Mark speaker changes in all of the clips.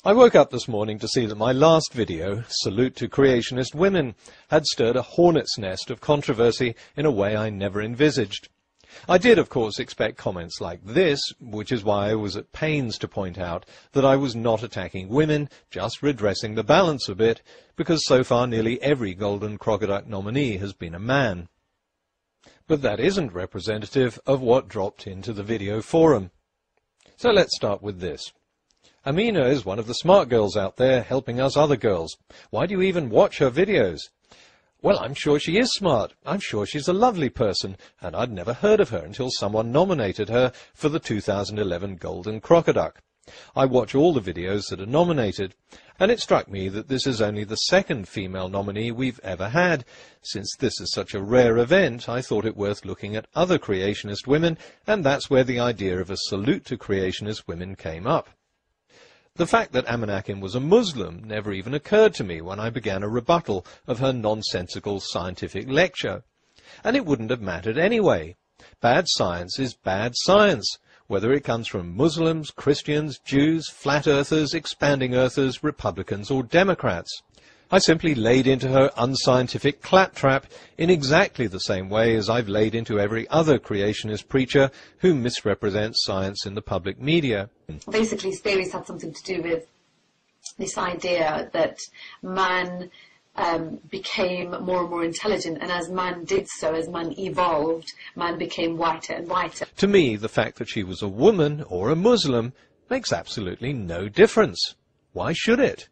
Speaker 1: I woke up this morning to see that my last video, Salute to Creationist Women, had stirred a hornet's nest of controversy in a way I never envisaged. I did, of course, expect comments like this, which is why I was at pains to point out that I was not attacking women, just redressing the balance a bit, because so far nearly every Golden Crocodile nominee has been a man. But that isn't representative of what dropped into the video forum. So let's start with this. Amina is one of the smart girls out there helping us other girls. Why do you even watch her videos? Well, I'm sure she is smart. I'm sure she's a lovely person, and I'd never heard of her until someone nominated her for the 2011 Golden Crocodile. I watch all the videos that are nominated, and it struck me that this is only the second female nominee we've ever had. Since this is such a rare event, I thought it worth looking at other creationist women, and that's where the idea of a salute to creationist women came up. The fact that Amanakin was a Muslim never even occurred to me when I began a rebuttal of her nonsensical scientific lecture. And it wouldn't have mattered anyway. Bad science is bad science, whether it comes from Muslims, Christians, Jews, flat earthers, expanding earthers, Republicans or Democrats. I simply laid into her unscientific claptrap in exactly the same way as I've laid into every other creationist preacher who misrepresents science in the public media.
Speaker 2: Basically, theories had something to do with this idea that man became more and more intelligent, and as man did so, as man evolved, man became whiter and whiter.
Speaker 1: To me, the fact that she was a woman or a Muslim makes absolutely no difference. Why should it?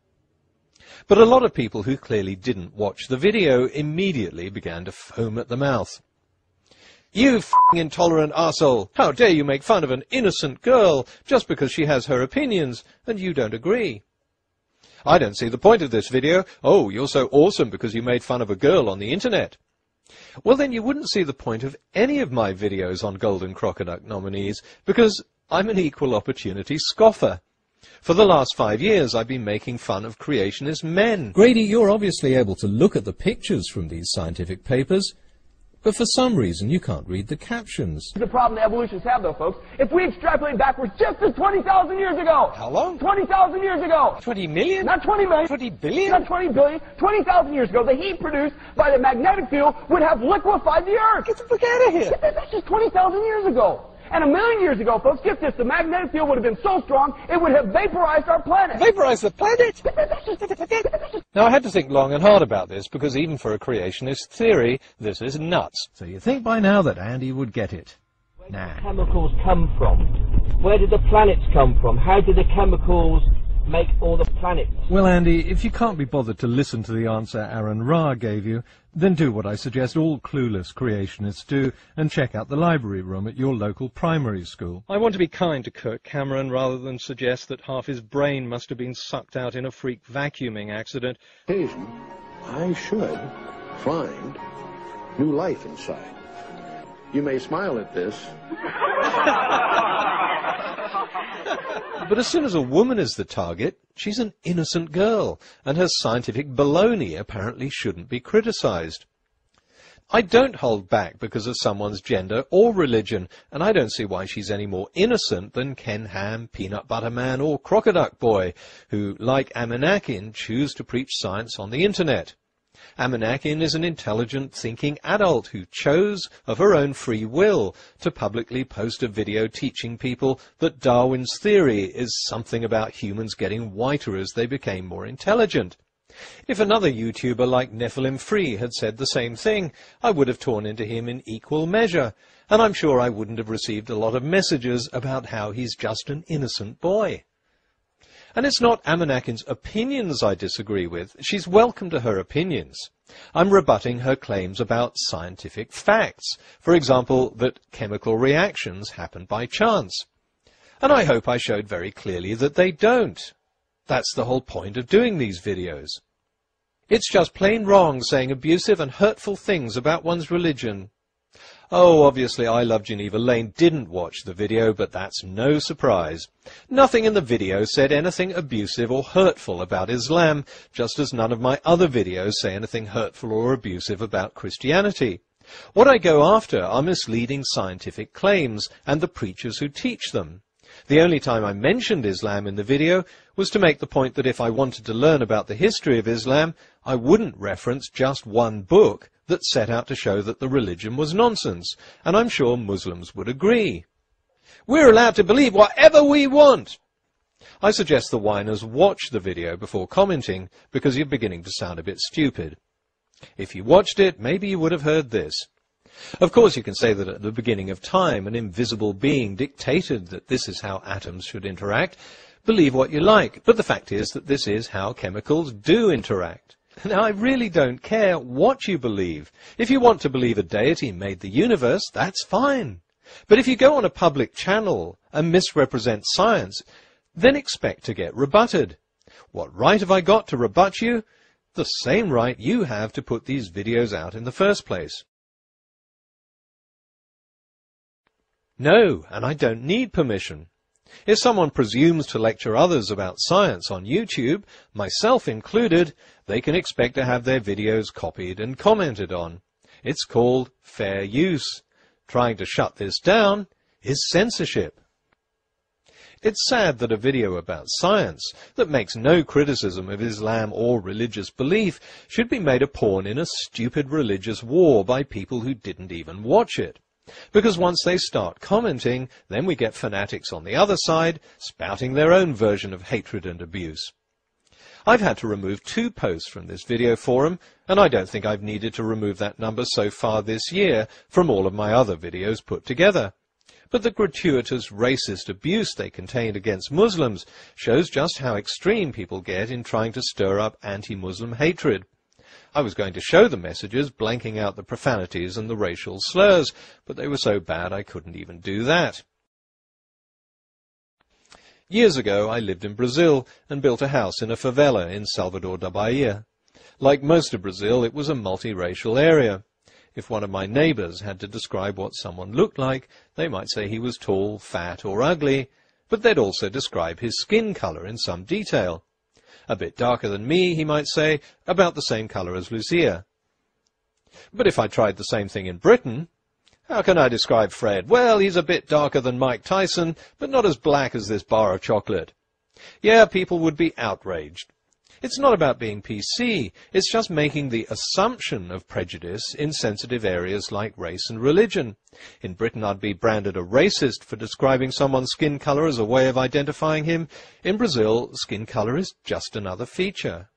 Speaker 1: But a lot of people who clearly didn't watch the video immediately began to foam at the mouth. You f***ing intolerant arsehole! How dare you make fun of an innocent girl just because she has her opinions and you don't agree? I don't see the point of this video. Oh, you're so awesome because you made fun of a girl on the internet. Well, then you wouldn't see the point of any of my videos on Golden Crocodile nominees because I'm an equal opportunity scoffer. For the last 5 years, I've been making fun of creationist men.
Speaker 3: Grady, you're obviously able to look at the pictures from these scientific papers, but for some reason you can't read the captions.
Speaker 4: The problem the evolutionists have, though, folks, if we extrapolate backwards just to 20,000 years ago.
Speaker 1: How long?
Speaker 4: 20,000 years ago.
Speaker 1: 20 million?
Speaker 4: Not 20 million.
Speaker 1: 20 billion?
Speaker 4: Not 20 billion. 20,000 years ago, the heat produced by the magnetic field would have liquefied the Earth.
Speaker 1: Get the fuck out of here.
Speaker 4: That's just 20,000 years ago. And 1 million years ago, folks, get this, the magnetic field would have been so strong, it would have vaporized our planet.
Speaker 1: Vaporize the planet? Now, I had to think long and hard about this, because even for a creationist theory, this is nuts.
Speaker 3: So you think by now that Andy would get it? Nah.
Speaker 5: Where did the chemicals come from? Where did the planets come from? How did the chemicals make all the planets?
Speaker 3: Well, Andy, if you can't be bothered to listen to the answer Aaron Ra gave you, then do what I suggest all clueless creationists do and check out the library room at your local primary school.
Speaker 1: I want to be kind to Kirk Cameron rather than suggest that half his brain must have been sucked out in a freak vacuuming accident.
Speaker 6: Occasion, I should find new life inside. You may smile at this.
Speaker 1: But as soon as a woman is the target, she's an innocent girl, and her scientific baloney apparently shouldn't be criticized. I don't hold back because of someone's gender or religion, and I don't see why she's any more innocent than Ken Ham, Peanut Butter Man, or Crocodile Boy, who, like Amanakin, choose to preach science on the internet. Amanakin is an intelligent, thinking adult who chose, of her own free will, to publicly post a video teaching people that Darwin's theory is something about humans getting whiter as they became more intelligent. If another YouTuber like Nephilim Free had said the same thing, I would have torn into him in equal measure, and I'm sure I wouldn't have received a lot of messages about how he's just an innocent boy. And it's not Amanakin's opinions I disagree with. She's welcome to her opinions. I'm rebutting her claims about scientific facts. For example, that chemical reactions happen by chance. And I hope I showed very clearly that they don't. That's the whole point of doing these videos. It's just plain wrong saying abusive and hurtful things about one's religion. Oh, obviously I Love Geneva Lane didn't watch the video, but that's no surprise. Nothing in the video said anything abusive or hurtful about Islam, just as none of my other videos say anything hurtful or abusive about Christianity. What I go after are misleading scientific claims and the preachers who teach them. The only time I mentioned Islam in the video was to make the point that if I wanted to learn about the history of Islam, I wouldn't reference just one book that set out to show that the religion was nonsense, and I'm sure Muslims would agree. We're allowed to believe whatever we want. I suggest the whiners watch the video before commenting, because you're beginning to sound a bit stupid. If you watched it, maybe you would have heard this. Of course, you can say that at the beginning of time, an invisible being dictated that this is how atoms should interact. Believe what you like, but the fact is that this is how chemicals do interact. Now, I really don't care what you believe. If you want to believe a deity made the universe, that's fine. But if you go on a public channel and misrepresent science, then expect to get rebutted. What right have I got to rebut you? The same right you have to put these videos out in the first place. No, and I don't need permission. If someone presumes to lecture others about science on YouTube, myself included, they can expect to have their videos copied and commented on. It's called fair use. Trying to shut this down is censorship. It's sad that a video about science that makes no criticism of Islam or religious belief should be made a pawn in a stupid religious war by people who didn't even watch it. Because once they start commenting, then we get fanatics on the other side spouting their own version of hatred and abuse. I've had to remove 2 posts from this video forum, and I don't think I've needed to remove that number so far this year from all of my other videos put together. But the gratuitous racist abuse they contained against Muslims shows just how extreme people get in trying to stir up anti-Muslim hatred. I was going to show the messages blanking out the profanities and the racial slurs, but they were so bad I couldn't even do that. Years ago, I lived in Brazil and built a house in a favela in Salvador da Bahia. Like most of Brazil, it was a multiracial area. If one of my neighbors had to describe what someone looked like, they might say he was tall, fat, or ugly, but they'd also describe his skin color in some detail. A bit darker than me, he might say, about the same color as Lucia. But if I tried the same thing in Britain, how can I describe Fred? Well, he's a bit darker than Mike Tyson, but not as black as this bar of chocolate. Yeah, people would be outraged. It's not about being PC, it's just making the assumption of prejudice in sensitive areas like race and religion. In Britain, I'd be branded a racist for describing someone's skin color as a way of identifying him. In Brazil, skin color is just another feature.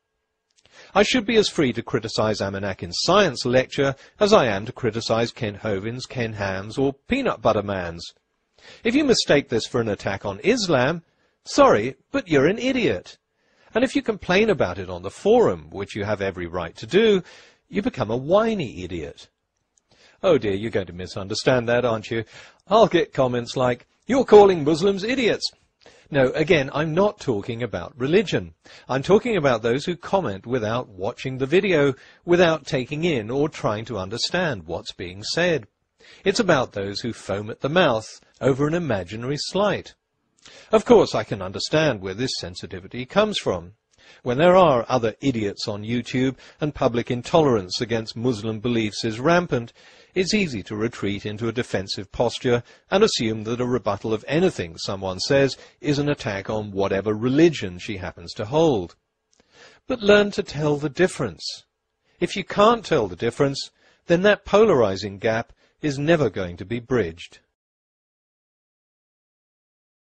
Speaker 1: I should be as free to criticize Amanak's science lecture as I am to criticize Ken Hovind's, Ken Ham's, or Peanut Butter Man's. If you mistake this for an attack on Islam, sorry, but you're an idiot. And if you complain about it on the forum, which you have every right to do, you become a whiny idiot. Oh dear, you're going to misunderstand that, aren't you? I'll get comments like, "You're calling Muslims idiots." No, again, I'm not talking about religion. I'm talking about those who comment without watching the video, without taking in or trying to understand what's being said. It's about those who foam at the mouth over an imaginary slight. Of course, I can understand where this sensitivity comes from. When there are other idiots on YouTube and public intolerance against Muslim beliefs is rampant, it's easy to retreat into a defensive posture and assume that a rebuttal of anything someone says is an attack on whatever religion she happens to hold. But learn to tell the difference. If you can't tell the difference, then that polarizing gap is never going to be bridged.